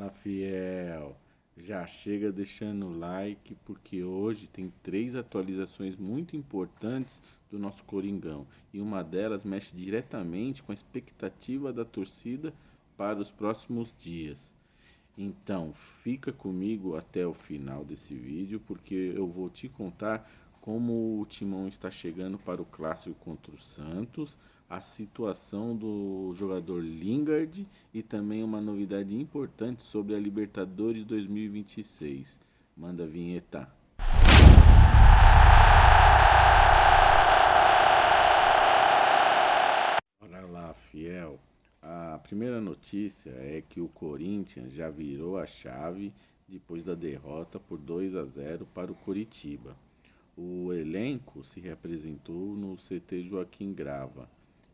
Fala, fiel. Já chega deixando o like porque hoje tem três atualizações muito importantes do nosso Coringão e uma delas mexe diretamente com a expectativa da torcida para os próximos dias. Então, fica comigo até o final desse vídeo porque eu vou te contar como o Timão está chegando para o clássico contra o Santos, a situação do jogador Lingard e também uma novidade importante sobre a Libertadores 2026. Manda a vinheta. Bora lá, fiel. A primeira notícia é que o Corinthians já virou a chave depois da derrota por 2-0 para o Coritiba. O elenco se reapresentou no CT Joaquim Grava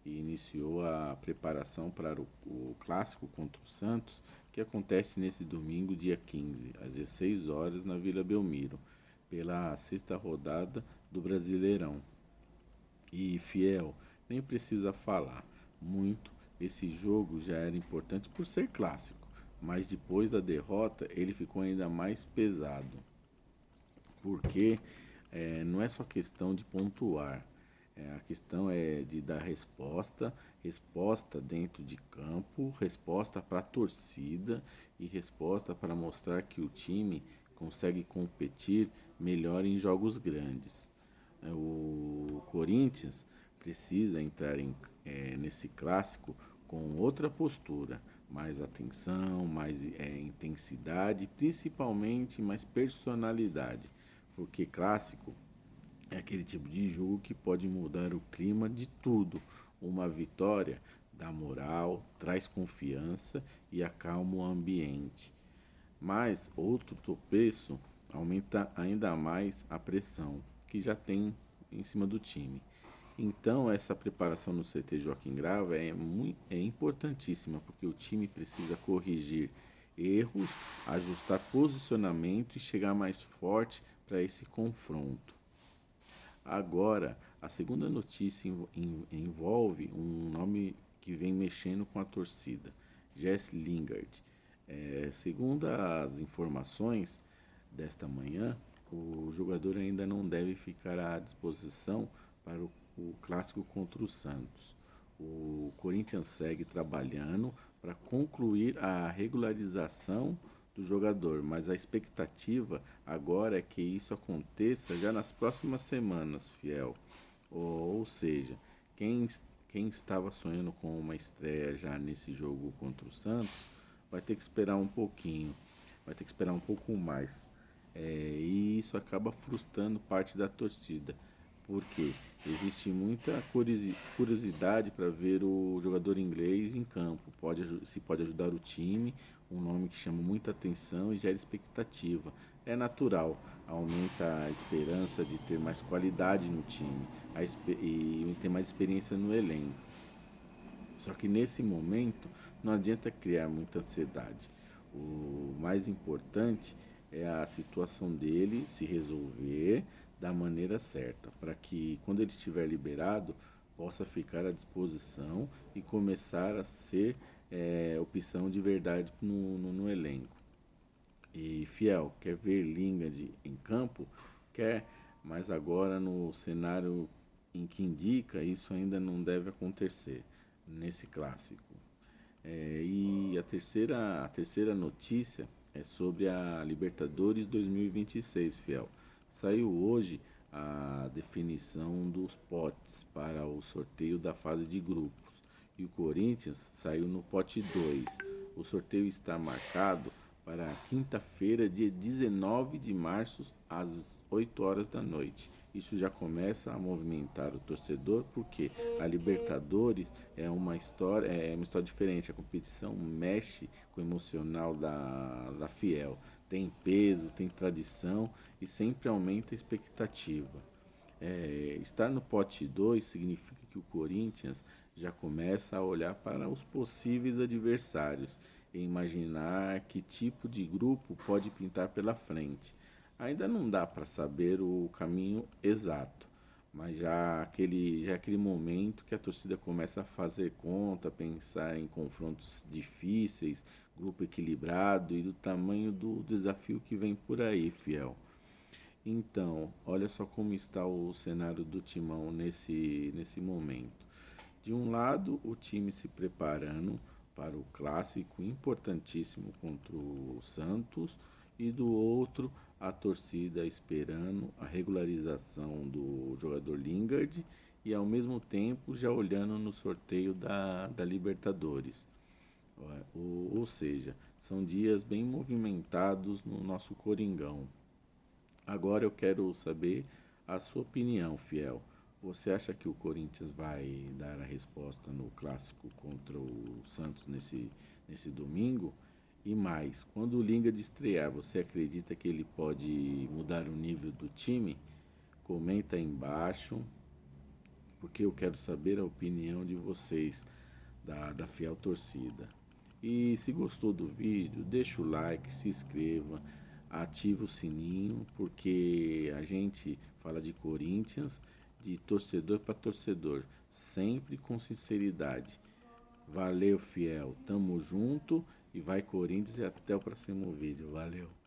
e iniciou a preparação para o clássico contra o Santos, que acontece nesse domingo, dia 15, às 16 horas, na Vila Belmiro, pela sexta rodada do Brasileirão. E fiel, nem precisa falar muito, esse jogo já era importante por ser clássico, mas depois da derrota ele ficou ainda mais pesado, porque não é só questão de pontuar, a questão é de dar resposta, resposta dentro de campo, resposta para a torcida e resposta para mostrar que o time consegue competir melhor em jogos grandes. O Corinthians precisa entrar nesse clássico com outra postura, mais atenção, mais intensidade, principalmente mais personalidade, porque clássico é aquele tipo de jogo que pode mudar o clima de tudo. Uma vitória dá moral, traz confiança e acalma o ambiente. Mas outro tropeço aumenta ainda mais a pressão que já tem em cima do time. Então essa preparação no CT Joaquim Grava é importantíssima, porque o time precisa corrigir erros, ajustar posicionamento e chegar mais forte para esse confronto. Agora, a segunda notícia envolve um nome que vem mexendo com a torcida, Jess Lingard. Segundo as informações desta manhã, o jogador ainda não deve ficar à disposição para o clássico contra o Santos. O Corinthians segue trabalhando para concluir a regularização do jogador, mas a expectativa agora é que isso aconteça já nas próximas semanas, fiel. Ou seja, quem, quem estava sonhando com uma estreia já nesse jogo contra o Santos vai ter que esperar um pouquinho, vai ter que esperar um pouco mais. E isso acaba frustrando parte da torcida, porque existe muita curiosidade para ver o jogador inglês em campo. Se pode ajudar o time, um nome que chama muita atenção e gera expectativa. É natural, aumenta a esperança de ter mais qualidade no time e ter mais experiência no elenco. Só que nesse momento não adianta criar muita ansiedade. O mais importante é a situação dele se resolver da maneira certa, para que quando ele estiver liberado possa ficar à disposição e começar a ser opção de verdade no elenco. E fiel, quer ver Lingard em campo? Quer, mas agora no cenário em que indica, isso ainda não deve acontecer nesse clássico. E a terceira notícia é sobre a Libertadores 2026, fiel. Saiu hoje a definição dos potes para o sorteio da fase de grupos. E o Corinthians saiu no pote 2. O sorteio está marcado para quinta-feira, dia 19 de março, às 8 horas da noite. Isso já começa a movimentar o torcedor, porque a Libertadores é uma história diferente. A competição mexe com o emocional da Fiel. Tem peso, tem tradição e sempre aumenta a expectativa. Estar no pote 2 significa que o Corinthians já começa a olhar para os possíveis adversários e imaginar que tipo de grupo pode pintar pela frente. Ainda não dá para saber o caminho exato, mas já é aquele momento que a torcida começa a fazer conta, pensar em confrontos difíceis, grupo equilibrado e do tamanho do desafio que vem por aí, fiel. Então, olha só como está o cenário do Timão nesse momento. De um lado, o time se preparando para o clássico importantíssimo contra o Santos, e do outro, a torcida esperando a regularização do jogador Lingard e ao mesmo tempo já olhando no sorteio da Libertadores. Ou seja, são dias bem movimentados no nosso Coringão. Agora eu quero saber a sua opinião, fiel. Você acha que o Corinthians vai dar a resposta no clássico contra o Santos nesse domingo? E mais, quando o Lingard estrear, você acredita que ele pode mudar o nível do time? Comenta aí embaixo, porque eu quero saber a opinião de vocês, da fiel torcida. E se gostou do vídeo, deixa o like, se inscreva, ativa o sininho, porque a gente fala de Corinthians, de torcedor para torcedor, sempre com sinceridade. Valeu, fiel, tamo junto e vai Corinthians e até o próximo vídeo. Valeu!